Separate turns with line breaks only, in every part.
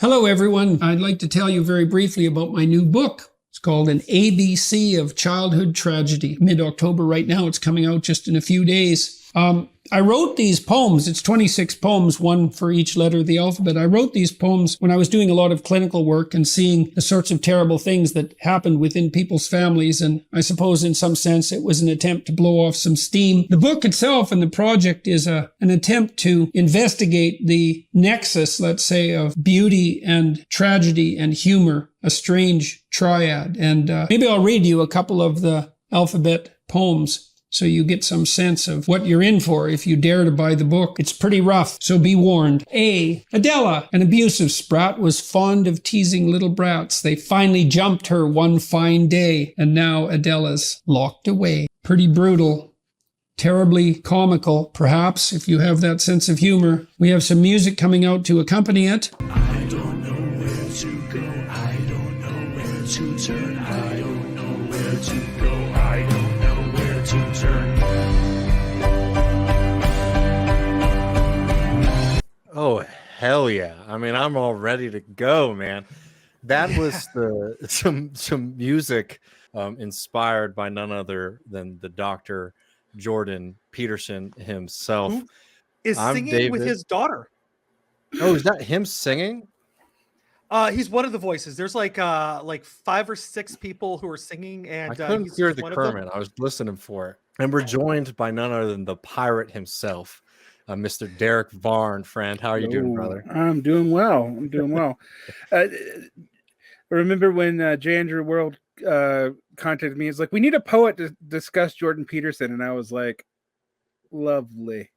Hello, everyone. I'd like to tell you very briefly about my new book. It's called An ABC of Childhood Tragedy. Mid-October right now. It's coming out just in a few days. I wrote these poems. It's 26 poems, one for each letter of the alphabet. I wrote these poems when I was doing a lot of clinical work and seeing the sorts of terrible things that happened within people's families. And I suppose in some sense it was an attempt to blow off some steam. The book itself and the project is an attempt to investigate the nexus, let's say, of beauty and tragedy and humor, a strange triad. And maybe I'll read you a couple of the alphabet poems, so you get some sense of what you're in for if you dare to buy the book. It's pretty rough, so be warned. A. Adela, an abusive sprat, was fond of teasing little brats. They finally jumped her one fine day, and now Adela's locked away. Pretty brutal. Terribly comical, perhaps, if you have that sense of humor. We have some music coming out to accompany it.
I don't know where to go. I don't know where to turn. I don't know where to go. I don't know where to turn.
Oh, hell yeah. I mean, I'm all ready to go, man. That was some music inspired by none other than the Dr. Jordan Peterson himself.
Who is singing
David.
with his daughter.
Oh, is that him singing?
He's one of the voices. There's like 5 or 6 people who are singing, and
I couldn't
he's
hear the
one of them.
Kermit. I was listening for it. And we're joined by none other than the pirate himself, Mr. Derrick Varn. Friend, how are you doing, brother?
I'm doing well. Remember when J. Andrew World contacted me? It's like, we need a poet to discuss Jordan Peterson. And I was like, lovely.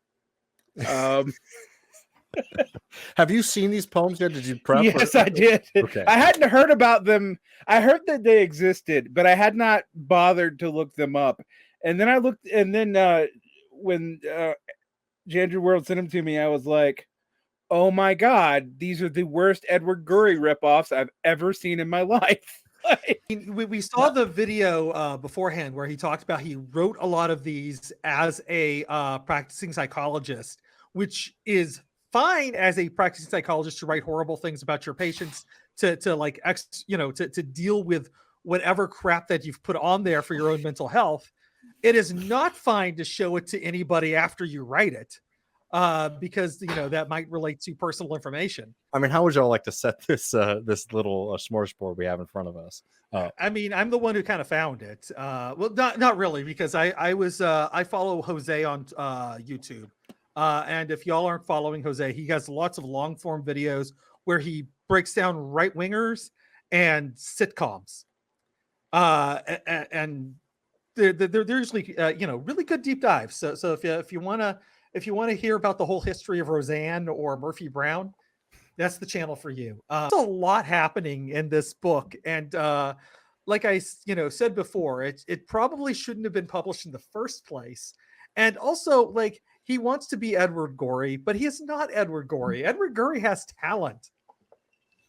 Have you seen these poems yet? Did you prep?
Yes, I did.
Okay.
I hadn't heard about them. I heard that they existed, but I had not bothered to look them up. And then I looked, and then when J. Andrew World sent them to me, I was like, oh my God, these are the worst Edward Gorey ripoffs I've ever seen in my life.
We saw the video beforehand where he talked about he wrote a lot of these as a practicing psychologist, which is fine as a practicing psychologist to write horrible things about your patients, to deal with whatever crap that you've put on there for your own mental health. It is not fine to show it to anybody after you write it, because that might relate to personal information.
I mean, how would y'all like to set this little smorgasbord we have in front of us?
I mean, I'm the one who kind of found it. Well, not really, because I follow Jose on YouTube. And if y'all aren't following Jose, he has lots of long form videos where he breaks down right wingers and sitcoms. And they're usually really good deep dives. So if you want to hear about the whole history of Roseanne or Murphy Brown, that's the channel for you. There's a lot happening in this book, and like I said before, it probably shouldn't have been published in the first place. And also, like, he wants to be Edward Gorey, but he is not Edward Gorey. Edward Gorey has talent.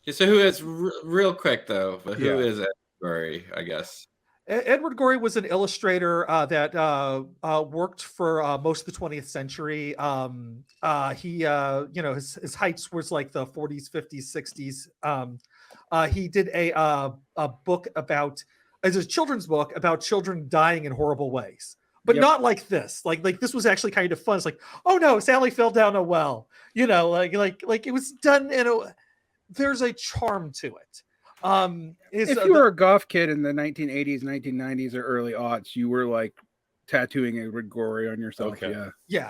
Yeah, so who is real quick though? But who is Edward Gorey? I guess
Edward Gorey was an illustrator that worked for most of the 20th century. His heights was like the 40s, 50s, 60s. He did a book as a children's book about children dying in horrible ways. But not like this. Like this was actually kind of fun. It's like, oh no, Sally fell down a well. Like it was done there's a charm to it.
If you were a goth kid in the 1980s, 1990s, or early aughts, you were like tattooing Edward Gorey on yourself.
Okay.
Yeah.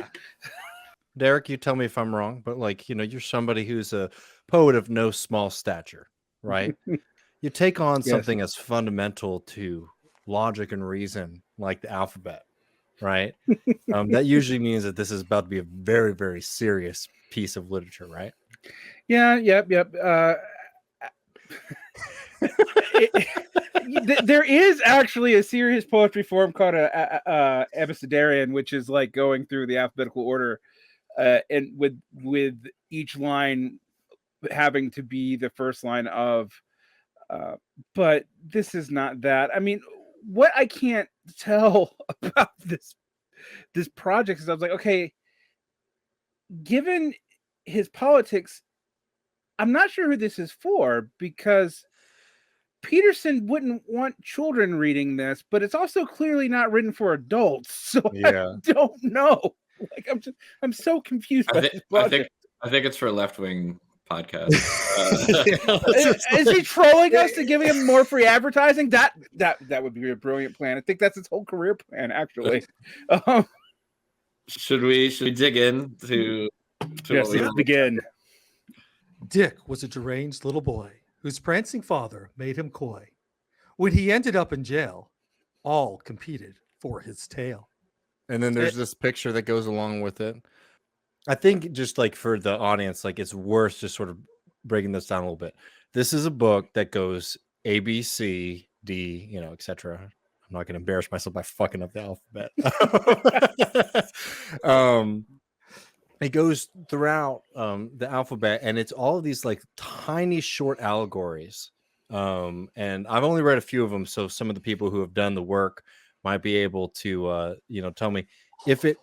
Derrick, you tell me if I'm wrong, but you're somebody who's a poet of no small stature, right? You take on something as fundamental to logic and reason like the alphabet, right? That usually means that this is about to be a very, very serious piece of literature, right?
Yeah. Yep. There is actually a serious poetry form called a abecedarian, which is like going through the alphabetical order, and with each line having to be the first line of. But this is not that. I mean, what I can't tell about this project is I was like, okay, given his politics, I'm not sure who this is for, because Peterson wouldn't want children reading this, but it's also clearly not written for adults. So
Yeah.
I don't know. Like, I'm so confused by this project.
I think it's for a left-wing podcast.
Is he trolling us to giving him more free advertising? That would be a brilliant plan. I think that's his whole career plan, actually.
Should we dig in to
Yes, let's begin.
Dick was a deranged little boy whose prancing father made him coy. When he ended up in jail, all competed for his tail.
And then there's this picture that goes along with it. I think just like for the audience, like it's worth just sort of breaking this down a little bit. This is a book that goes A, B, C, D, you know, etc. I'm not going to embarrass myself by fucking up the alphabet. It goes throughout the alphabet, and it's all of these like tiny short allegories. And I've only read a few of them, so some of the people who have done the work might be able to tell me if it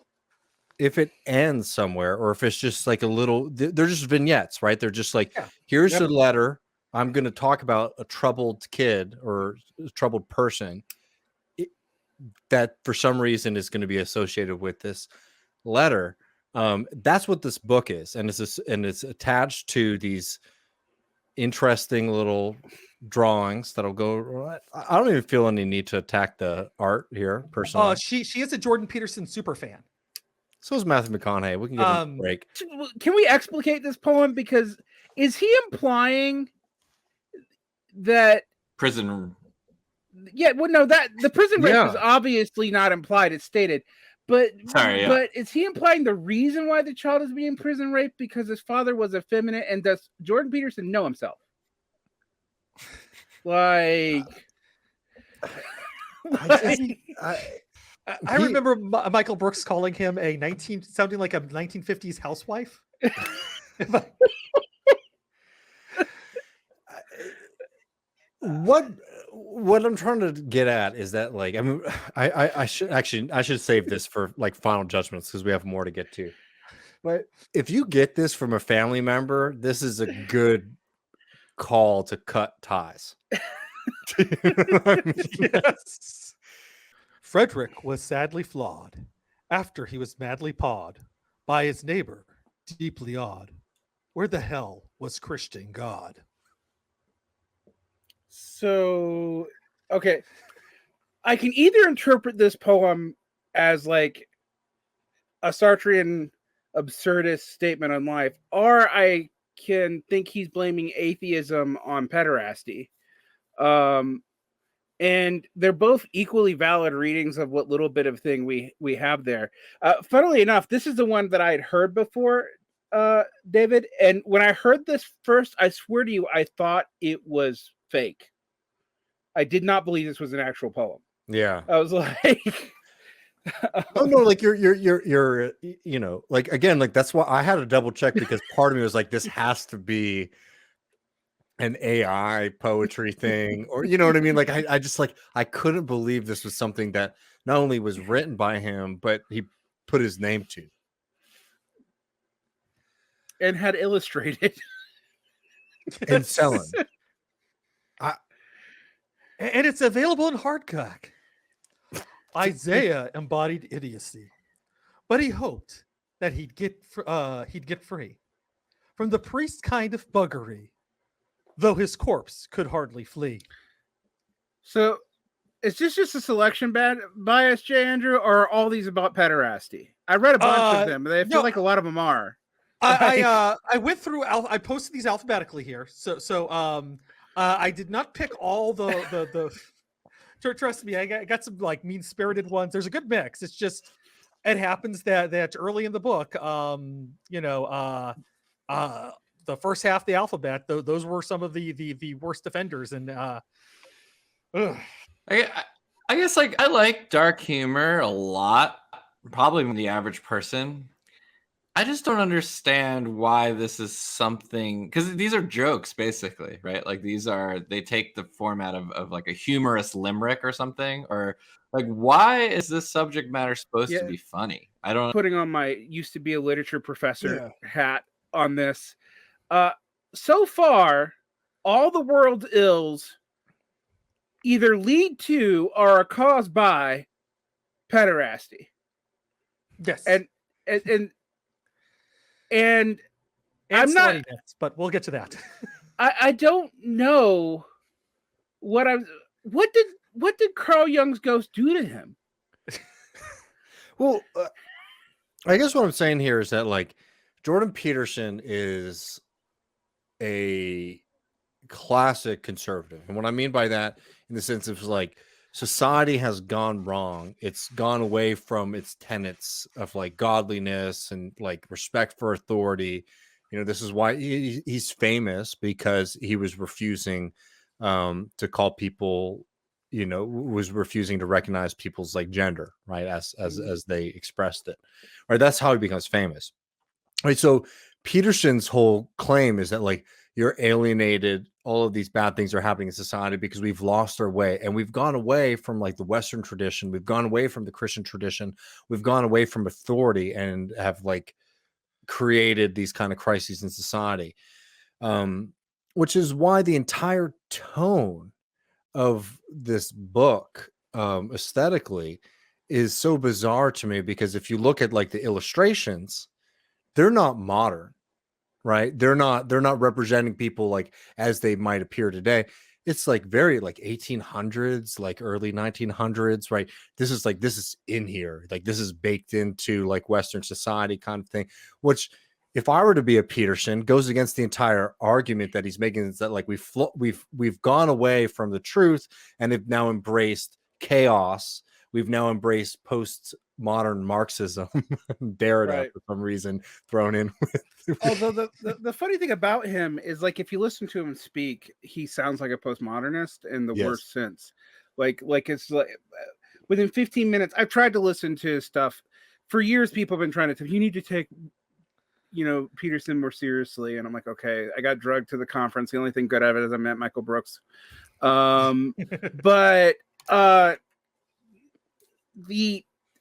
ends somewhere, or if it's just like a little, they're just vignettes, right? They're just like, here's a letter. I'm going to talk about a troubled kid or a troubled person that for some reason is going to be associated with this letter. That's what this book is, and it's attached to these interesting little drawings that'll go. I don't even feel any need to attack the art here personally.
She is a Jordan Peterson super fan.
So is Matthew McConaughey. We can give him a break.
Can we explicate this poem? Because is he implying that
prison?
Yeah, well, no, that the prison rape is obviously not implied. It's stated. But is he implying the reason why the child is being prison raped because his father was effeminate? And does Jordan Peterson know himself? Like,
I remember Michael Brooks calling him sounding like a 1950s housewife.
What I'm trying to get at is that, like, I mean, I should save this for like final judgments because we have more to get to. But if you get this from a family member, this is a good call to cut ties.
Yes. Frederick was sadly flawed after he was madly pawed by his neighbor, deeply awed. Where the hell was Christian God?
So, okay, I can either interpret this poem as like a Sartrean absurdist statement on life, or I can think he's blaming atheism on pederasty. And they're both equally valid readings of what little bit of thing we have there. Funnily enough, this is the one that I had heard before, David. And when I heard this first, I swear to you, I thought it was fake. I did not believe this was an actual poem.
Yeah.
I was like,
oh no, like you're you know, like again, like that's why I had to double check, because part of me was like, this has to be an AI poetry thing, or you know what I mean? Like I just like I couldn't believe this was something that not only was written by him, but he put his name to
and had illustrated
and selling.
And it's available in hardcover. Isaiah embodied idiocy, but he hoped that he'd get free from the priest kind of buggery, though his corpse could hardly flee.
So, is this just a selection bias, J. Andrew, or are all these about pederasty? I read a bunch of them, but I feel like a lot of them are.
I went through. I posted these alphabetically here, so I did not pick all the trust me, I got some like mean-spirited ones. There's a good mix. It's just it happens that early in the book, the first half of the alphabet, those were some of the worst offenders. And
I guess like I like dark humor a lot, probably than the average person. I just don't understand why this is something, because these are jokes basically, right? Like they take the format of like a humorous limerick or something, or like, why is this subject matter supposed to be funny? I don't.
Putting on my used to be a literature professor hat on this. so far, all the world's ills either lead to or are caused by pederasty.
Yes.
And
And
I'm not.
sluttiness, but we'll get to that.
I don't know what did Carl Jung's ghost do to him?
Well, I guess what I'm saying here is that like Jordan Peterson is a classic conservative. And what I mean by that in the sense of like society has gone wrong. It's gone away from its tenets of like godliness and like respect for authority. You know, this is why he's famous, because he was refusing to call people, you know, was refusing to recognize people's like gender, right, as they expressed it. Right, that's how he becomes famous. Right, so Peterson's whole claim is that like you're alienated, all of these bad things are happening in society because we've lost our way, and we've gone away from like the Western tradition, we've gone away from the Christian tradition, we've gone away from authority, and have like created these kind of crises in society, which is why the entire tone of this book aesthetically is so bizarre to me, because if you look at like the illustrations, they're not modern, right? They're not representing people like as they might appear today. It's like very like 1800s, like early 1900s, right? This is in here, like this is baked into like Western society kind of thing, which if I were to be a Peterson goes against the entire argument that he's making, is that like we've gone away from the truth and have now embraced chaos. We've now embraced postmodern Marxism, Derrick
Right.
for some reason thrown in with.
Although the funny thing about him is like if you listen to him speak, he sounds like a postmodernist in the
Yes.
worst sense. Like it's like within 15 minutes, I've tried to listen to his stuff. For years, people have been trying to tell you need to take, you know, Peterson more seriously, and I'm like, okay, I got drugged to the conference. The only thing good out of it is I met Michael Brooks. But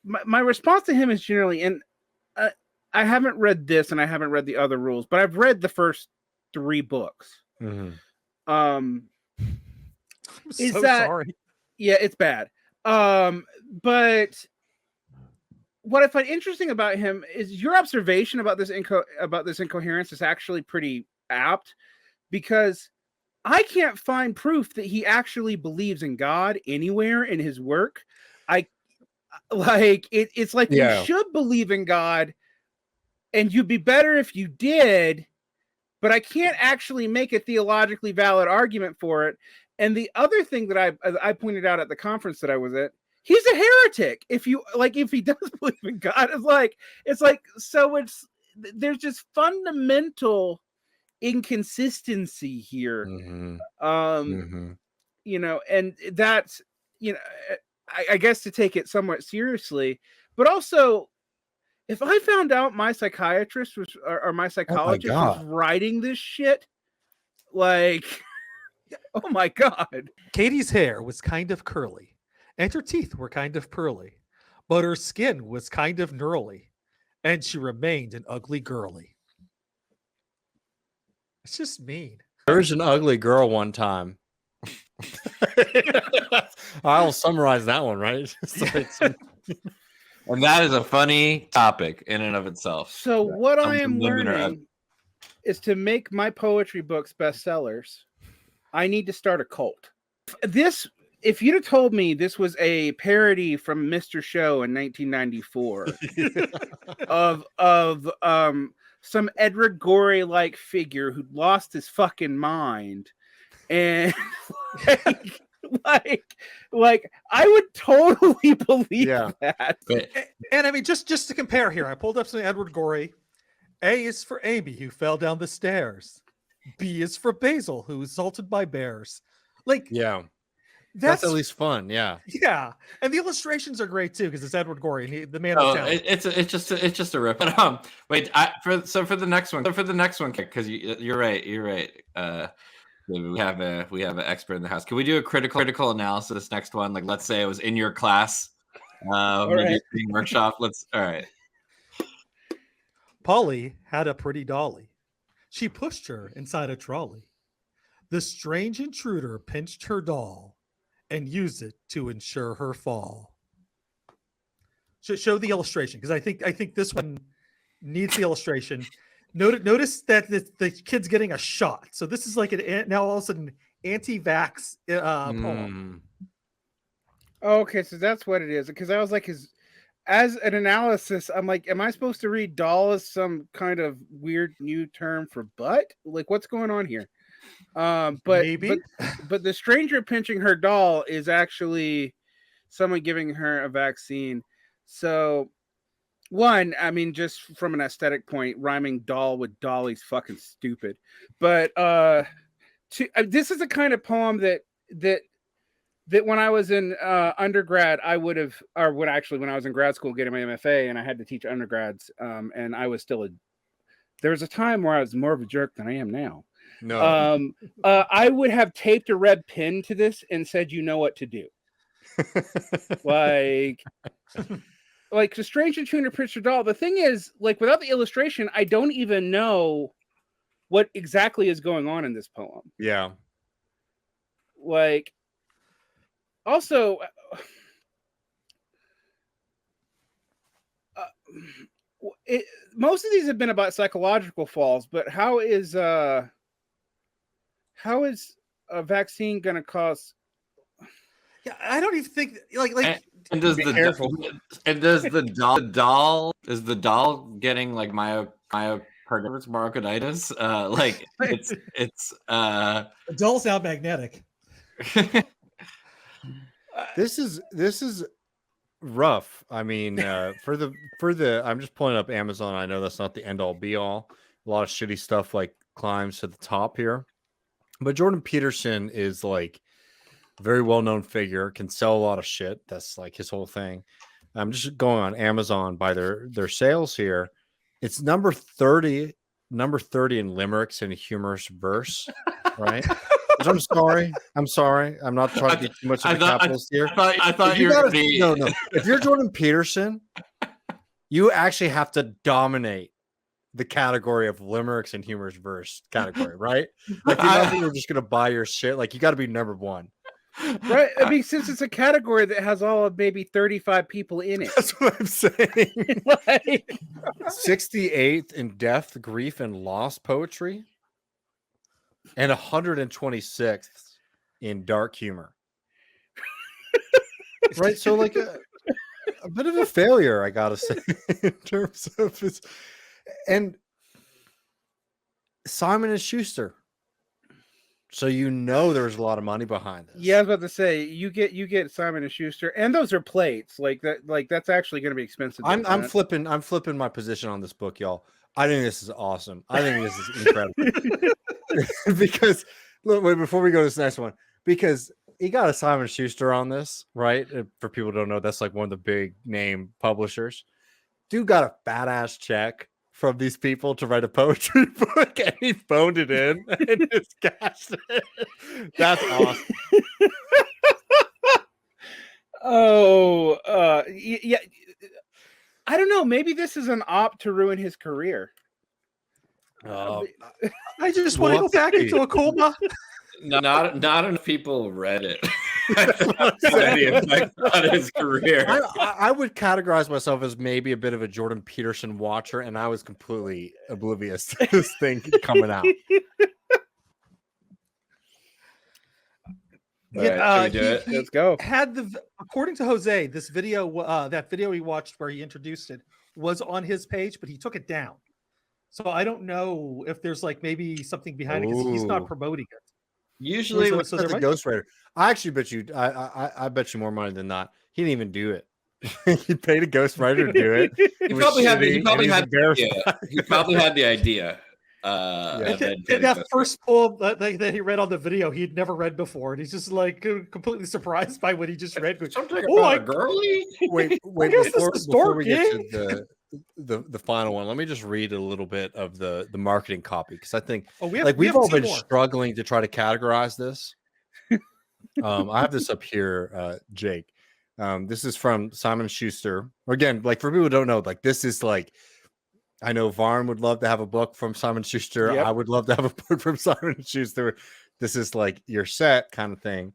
my response to him is generally, and I haven't read this and I haven't read the other rules, but I've read the first 3 books.
Mm-hmm.
I'm
Is
so
that-
sorry.
Yeah, it's bad. But what I find interesting about him is your observation about this incoherence is actually pretty apt, because I can't find proof that he actually believes in God anywhere in his work. It's like
Yeah.
you should believe in God, and you'd be better if you did, but I can't actually make a theologically valid argument for it. And the other thing that I pointed out at the conference that I was at, he's a heretic. If he does believe in God, there's just fundamental inconsistency here.
Mm-hmm.
You know, and that's, you know, I guess to take it somewhat seriously, but also if I found out my psychiatrist was or my psychologist was writing this shit, like, oh my God.
Katie's hair was kind of curly, and her teeth were kind of pearly, but her skin was kind of gnarly, and she remained an ugly girly. It's just mean.
There was an ugly girl one time. I'll summarize that one, right?
And that is a funny topic in and of itself.
So what I
Something
am
women are-
learning is to make my poetry books bestsellers, I need to start a cult. If you'd have told me this was a parody from Mr. Show in 1994 of some Edward Gorey-like figure who'd lost his fucking mind, and like I would totally believe that.
And I mean, just to compare here, I pulled up some Edward Gorey. A is for Amy, who fell down the stairs. B is for Basil, who was assaulted by bears. Like,
yeah, that's at least fun. Yeah,
and the illustrations are great too, because it's Edward Gorey, the man.
Oh, it's just a rip. But wait, for the next one, because you're right. We have an expert in the house. Can we do a critical analysis next one? Like, let's say it was in your class, maybe workshop. All right.
Polly had a pretty dolly. She pushed her inside a trolley. The strange intruder pinched her doll and used it to ensure her fall. Show the illustration, because I think this one needs the illustration. Notice that the kid's getting a shot. So this is like now all of a sudden anti-vax poem.
Okay, so that's what it is. Because I was like, as an analysis, I'm like, am I supposed to read doll as some kind of weird new term for butt? Like, what's going on here? But
Maybe.
but the stranger pinching her doll is actually someone giving her a vaccine. So one, I mean, just from an aesthetic point, rhyming doll with dolly's fucking stupid. But this is the kind of poem that when I was in undergrad, I would have, or when I was in grad school getting my MFA, and I had to teach undergrads, and I was still there was a time where I was more of a jerk than I am now.
No.
I would have taped a red pin to this and said, "You know what to do." Like the strange intruder picture doll. The thing is, like, without the illustration, I don't even know what exactly is going on in this poem.
Yeah.
Like, also, most of these have been about psychological falls, but how is a vaccine going to cause?
Yeah, I don't even think like.
And does the doll getting like myocarditis? Like it's
The doll's now magnetic.
This is rough. I mean, for the I'm just pulling up Amazon. I know that's not the end all be all. A lot of shitty stuff like climbs to the top here, but Jordan Peterson is like a very well known figure, can sell a lot of shit. That's like his whole thing. I'm just going on Amazon by their sales here. It's number 30 in limericks in a humorous verse, right? Which I'm sorry. I'm not trying to be too much of a capitalist here.
I thought you were
no. If you're Jordan Peterson, you actually have to dominate the category of limericks and humorous verse category, right? Like, you're not even just gonna buy your shit. Like, you got to be number one,
right? I mean, since it's a category that has all of maybe 35 people in it.
That's what I'm saying.
Like,
68th in death, grief, and loss poetry, and 126th in dark humor. Right, so like a bit of a failure, I gotta say, in terms of his. And Simon and Schuster. So there's a lot of money behind this.
yeah, I was about to say you get Simon and Schuster, and those are plates. Like that, that's actually going to be expensive.
I'm flipping my position on this book, y'all. I think this is awesome. I think this is incredible. Because wait, before we go to this next one, because he got a Simon Schuster on this, right? For people who don't know, that's like one of the big name publishers. Dude got a fat ass check from these people to write a poetry book, and he phoned it in and just cashed it. That's awesome.
Yeah. I don't know. Maybe this is an opt to ruin his career.
I just want to go back into a coma.
Not enough people read it. The effect on his career.
I would categorize myself as maybe a bit of a Jordan Peterson watcher, and I was completely oblivious to this thing coming out.
Yeah, do it?
Let's go.
According to Jose, this video, that video he watched where he introduced it, was on his page, but he took it down. So I don't know if there's like maybe something behind it because he's not promoting it.
Usually,
What's the ghostwriter? I actually bet you. I bet you more money than not. He didn't even do it. He paid a ghostwriter to do it.
He probably had the idea.
That first poem that he read on the video, he'd never read before, and he's just like completely surprised by what he just read.
Something about a girly.
Wait! Before we get to the final one, let me just read a little bit of the marketing copy, because I think we've all been struggling to try to categorize this. I have this up here, Jake. This is from Simon Schuster. Again, like, for people who don't know, like, this is like I know Varn would love to have a book from Simon Schuster.
Yep.
I would love to have a book from Simon Schuster. This is like your set kind of thing.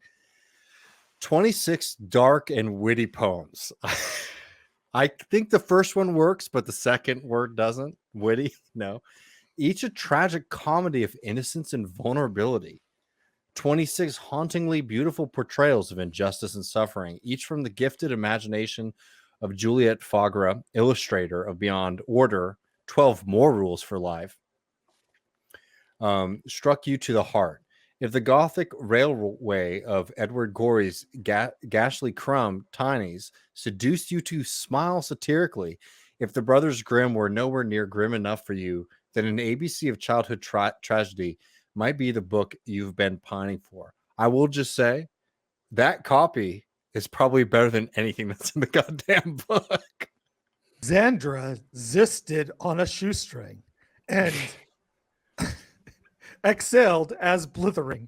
26 dark and witty poems. I think the first one works, but the second word doesn't. Witty, no. Each a tragic comedy of innocence and vulnerability. 26 hauntingly beautiful portrayals of injustice and suffering, each from the gifted imagination of Juliette Fagra, illustrator of Beyond Order, 12 More Rules for Life, struck you to the heart. If the Gothic railway of Edward Gorey's Gashly Crumb Tinies seduced you to smile satirically, if the Brothers Grimm were nowhere near grim enough for you, then an ABC of childhood tragedy might be the book you've been pining for. I will just say that copy is probably better than anything that's in the goddamn book.
Xandra zisted on a shoestring and excelled as blithering.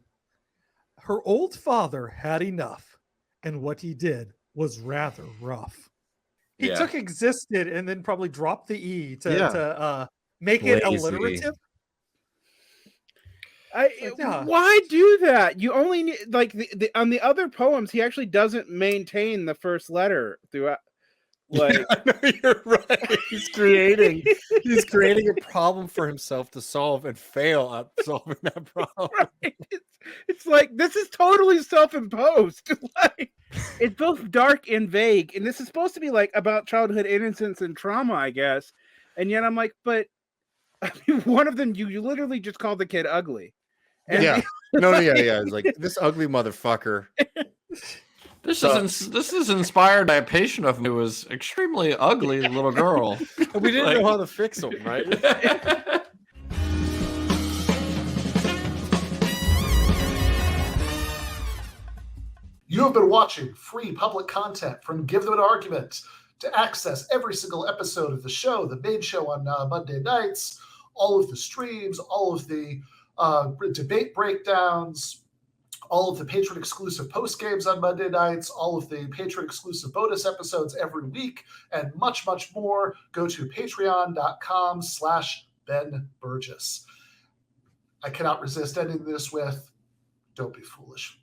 Her old father had enough, and what he did was rather rough. He took existed and then probably dropped the E to make it alliterative.
Why do that? You only need like the on the other poems, he actually doesn't maintain the first letter throughout. Like
you're right. He's creating a problem for himself to solve and fail at solving that problem.
Right? It's like this is totally self-imposed. Like it's both dark and vague, and this is supposed to be like about childhood innocence and trauma, I guess. And yet I'm like, but I mean, one of them you literally just called the kid ugly. And
yeah. It's like this ugly motherfucker.
This is inspired by a patient of mine who was extremely ugly little girl.
We didn't know how to fix them, right?
You have been watching free public content from Give Them an Argument. To access every single episode of the show, the main show on Monday nights, all of the streams, all of the debate breakdowns, all of the patron-exclusive post-games on Monday nights, all of the patron-exclusive bonus episodes every week, and much, much more, go to patreon.com/Ben Burgis. I cannot resist ending this with, don't be foolish.